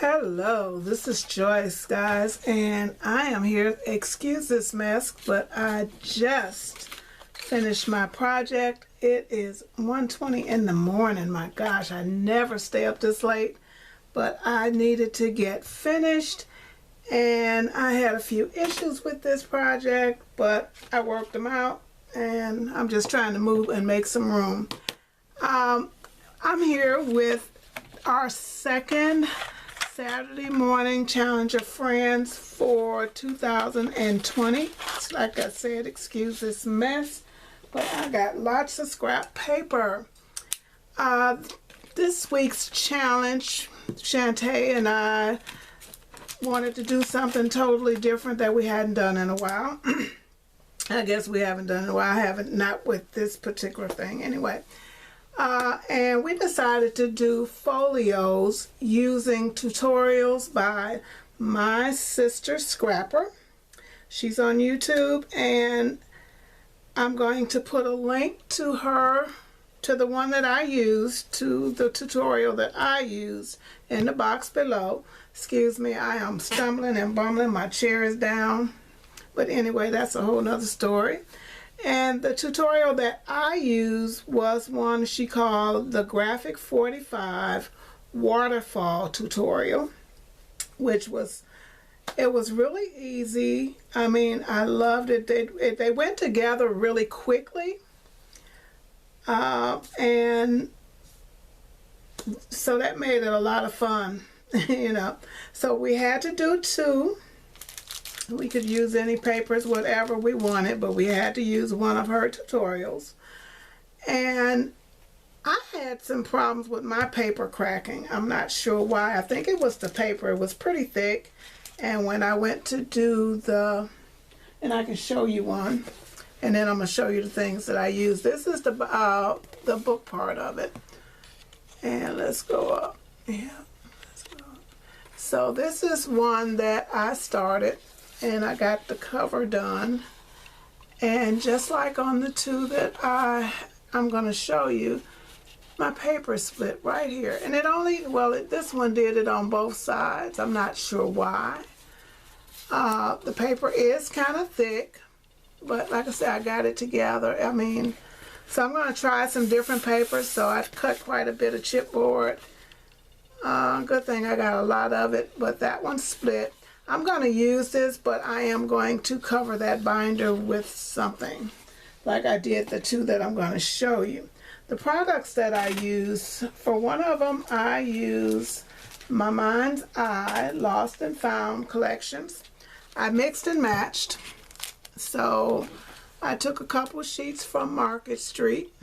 Hello, this is Joyce, guys, and I am here. Excuse this mess, but I just finished my project. It is 1:20 in the morning. My gosh, I never stay up this late, but I needed to get finished, and I had a few issues with this project, but I worked them out, and I'm just trying to move and make some room. I'm here with our second Saturday morning challenge of friends for 2020. Like I said, excuse this mess, but I got lots of scrap paper. This week's challenge, Shanta and I wanted to do something totally different that we hadn't done in a while. I guess we haven't done it in a while. I haven't, not with this particular thing anyway. And we decided to do folios using tutorials by MySisterScrappers. She's on YouTube, and I'm going to put a link to her, to the one that I used, to the tutorial that I used in the box below. Excuse me, I am stumbling and bumbling. My chair is down. But anyway, that's a whole nother story. And the tutorial that I used was one she called the Graphic 45 Waterfall tutorial, which was, it was really easy. I mean, I loved it. They went together really quickly. And so that made it a lot of fun, you know. So we had to do two. We could use any papers, whatever we wanted, but we had to use one of her tutorials. And I had some problems with my paper cracking. I'm not sure why. I think it was the paper. It was pretty thick. And when I went to do the, and I can show you one, and then I'm going to show you the things that I use. This is the book part of it. And let's go up. Yeah, let's go up. So this is one that I started, and I got the cover done, and just like on the two that I'm going to show you, my paper split right here, and it only, well, this one did it on both sides. I'm not sure why. The paper is kind of thick, but like I said, I got it together. I mean, so I'm going to try some different papers. So I've cut quite a bit of chipboard. Good thing I got a lot of it, but that one split. I'm going to use this, but I am going to cover that binder with something like I did the two that I'm going to show you. The products that I use, for one of them, I use my Mind's Eye Lost and Found collections. I mixed and matched. So I took a couple sheets from Market Street,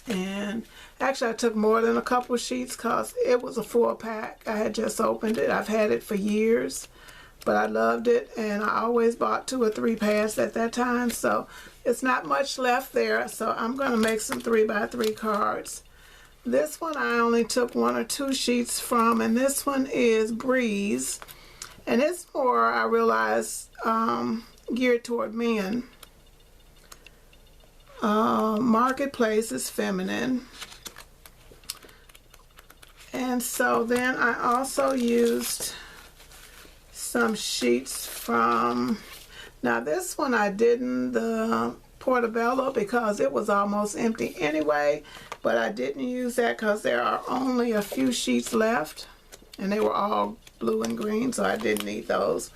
and actually I took more than a couple sheets because it was a 4-pack. I had just opened it. I've had it for years, but I loved it, and I always bought 2 or 3 pads at that time, so it's not much left there. So I'm going to make some 3x3 cards. This one I only took 1 or 2 sheets from, and this one is Breeze, and it's more, I realize, geared toward men. Marketplace is feminine. And so then I also used some sheets from, now this one I didn't, the Portobello, because it was almost empty anyway, but I didn't use that because there are only a few sheets left, and they were all blue and green, so I didn't need those.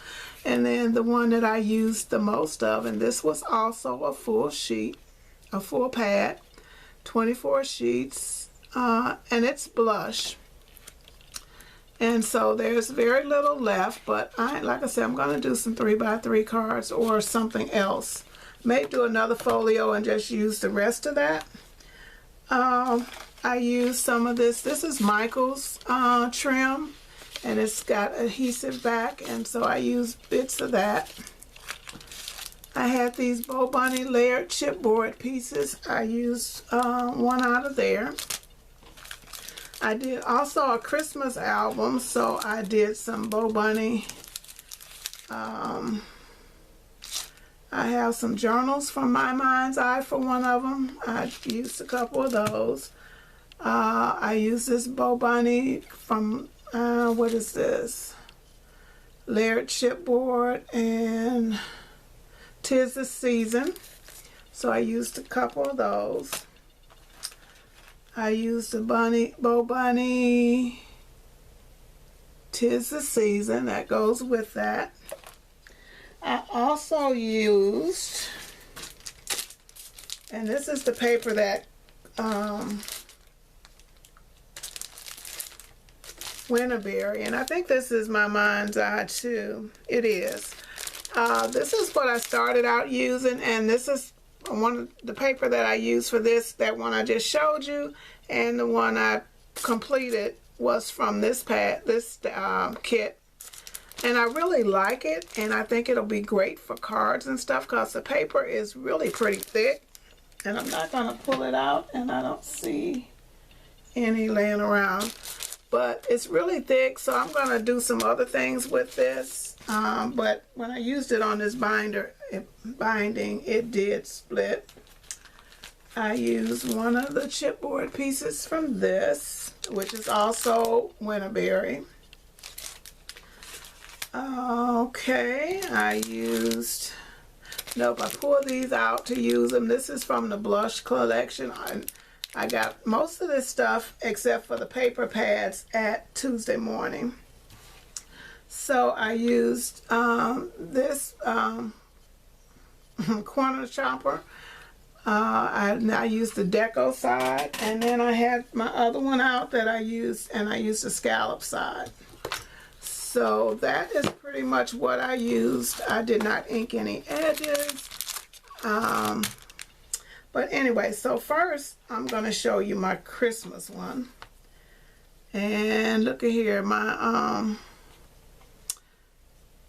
And then the one that I used the most of, and this was also a full sheet, a full pad, 24 sheets, and it's blush. And so there's very little left, but like I said, I'm going to do some 3x3 cards or something else. May do another folio and just use the rest of that. I used some of this. This is Michael's trim, and it's got adhesive back, and so I used bits of that. I had these Bow Bunny layered chipboard pieces. I used one out of there. I did also a Christmas album, so I did some Bow Bunny. I have some journals from My Mind's Eye for one of them. I used a couple of those. I used this Bow Bunny from what is this? Layered chipboard, and 'Tis the Season. So I used a couple of those. I used the Bo Bunny, 'Tis the Season. That goes with that. I also used, and this is the paper that Winterberry, and I think this is my mind's eye too. It is. This is what I started out using, and this is one of the paper that I used for this, that one I just showed you, and the one I completed was from this kit. And I really like it, and I think it'll be great for cards and stuff because the paper is really pretty thick. And I'm not going to pull it out, and I don't see any laying around. But it's really thick, so I'm going to do some other things with this. But when I used it on this binding, it did split. I used one of the chipboard pieces from this, which is also Winterberry. Okay, I pulled these out to use them. This is from the blush collection. I got most of this stuff except for the paper pads at Tuesday Morning. So I used this corner chopper. I used the deco side, and then I had my other one out that I used, and I used the scallop side. So that is pretty much what I used. I did not ink any edges. But anyway, so first I'm going to show you my Christmas one. And look at here, my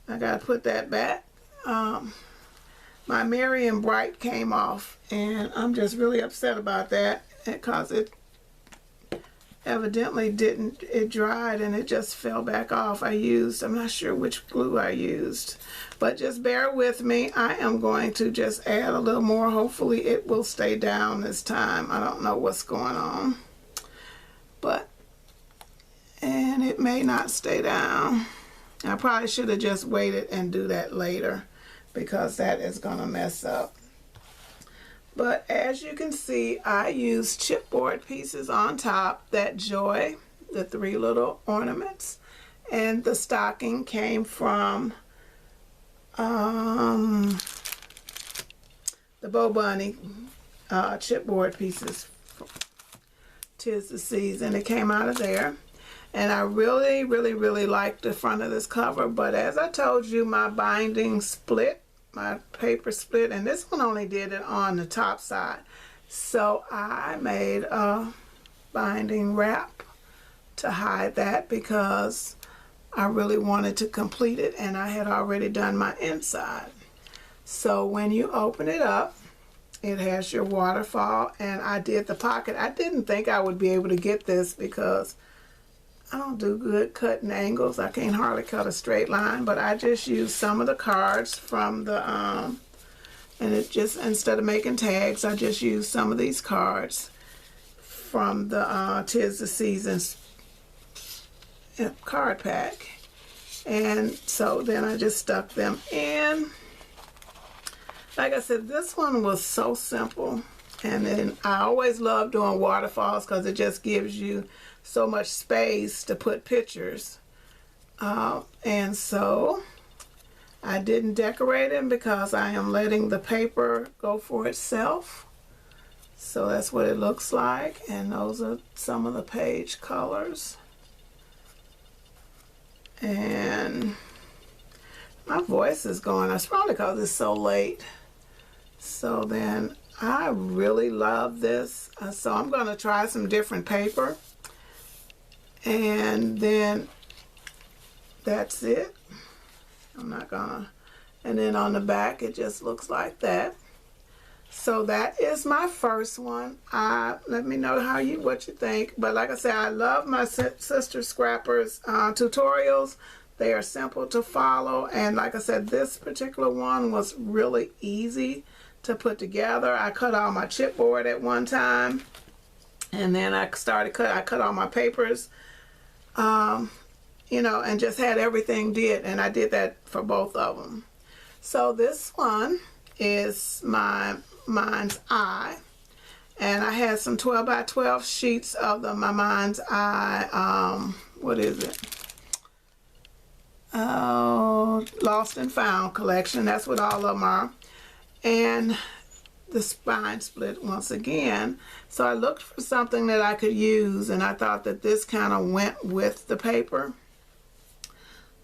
I got to put that back. My Merry and Bright came off, and I'm just really upset about that because it evidently didn't. It dried and it just fell back off. I'm not sure which glue I used, but just bear with me. I am going to just add a little more. Hopefully it will stay down this time. I don't know what's going on, and it may not stay down. I probably should have just waited and do that later because that is going to mess up. But as you can see, I used chipboard pieces on top, that Joy, the 3 little ornaments, and the stocking came from the Bo Bunny chipboard pieces. 'Tis the Season. It came out of there. And I really, really, really like the front of this cover. But as I told you, my binding split. My paper split, and this one only did it on the top side. So I made a binding wrap to hide that because I really wanted to complete it, and I had already done my inside. So when you open it up, it has your waterfall, and I did the pocket. I didn't think I would be able to get this because I don't do good cutting angles. I can't hardly cut a straight line, but I just used some of the cards from the, and it just, instead of making tags, I just used some of these cards from the 'Tis the Season card pack. And so then I just stuck them in. Like I said, this one was so simple. And then I always love doing waterfalls because it just gives you so much space to put pictures. And so I didn't decorate them because I am letting the paper go for itself. So that's what it looks like, and those are some of the page colors. And my voice is going. It's probably because it's so late. So then I really love this. So I'm going to try some different paper. And then that's it. I'm not gonna. And then on the back it just looks like that. So that is my first one. Let me know what you think. But like I said, I love my MySisterScrappers tutorials. They are simple to follow, and like I said, this particular one was really easy to put together. I cut all my chipboard at one time, and then I cut all my papers you know, and just had everything did, and I did that for both of them. So this one is my mind's eye, and I had some 12 by 12 sheets of my mind's eye, what is it? Oh, Lost and Found collection. That's what all of them are. And the spine split once again. So I looked for something that I could use, and I thought that this kind of went with the paper.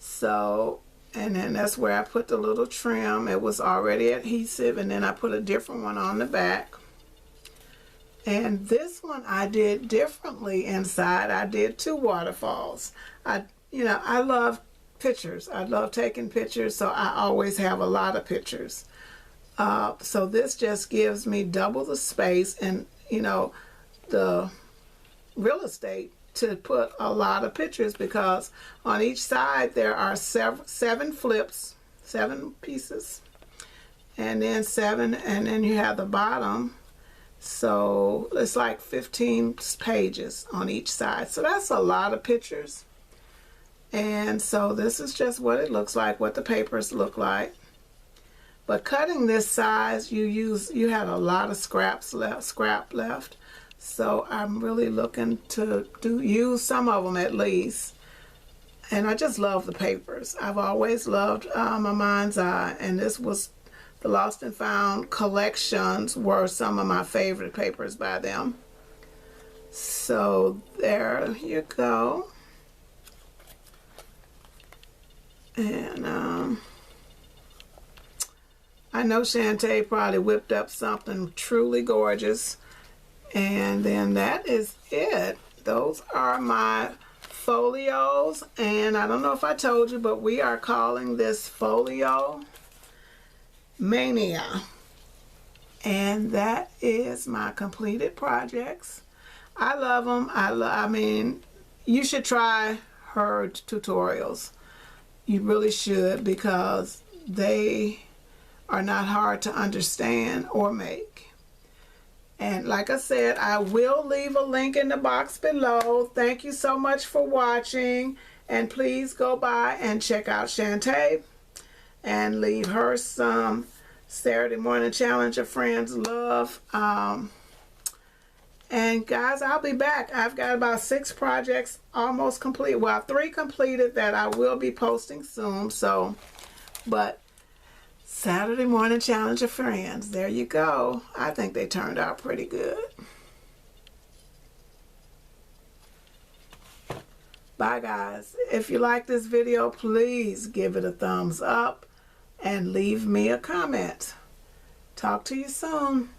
So, and then that's where I put the little trim. It was already adhesive, and then I put a different one on the back. And this one I did differently inside. I did 2 waterfalls. You know, I love pictures. I love taking pictures, so I always have a lot of pictures. So this just gives me double the space and, you know, the real estate to put a lot of pictures, because on each side there are 7 flips, 7 pieces, and then 7, and then you have the bottom. So it's like 15 pages on each side. So that's a lot of pictures. And so this is just what it looks like, what the papers look like. But cutting this size, you had a lot of scrap left. So I'm really looking to use some of them at least. And I just love the papers. I've always loved my mind's eye, and this was the Lost and Found collections were some of my favorite papers by them. So there you go. And I know Shanta probably whipped up something truly gorgeous. And then that is it. Those are my folios. And I don't know if I told you, but we are calling this Folio Mania. And that is my completed projects. I love them. I mean, you should try her tutorials. You really should, because they are not hard to understand or make. And like I said, I will leave a link in the box below. Thank you so much for watching, and please go by and check out Shanta and leave her some Saturday Morning Challenge of Friends love. And guys, I'll be back. I've got about 6 projects almost complete. Well, 3 completed that I will be posting soon. So, but Saturday Morning Challenge of Friends, there you go. I think they turned out pretty good. Bye guys. If you like this video, please give it a thumbs up and leave me a comment. Talk to you soon.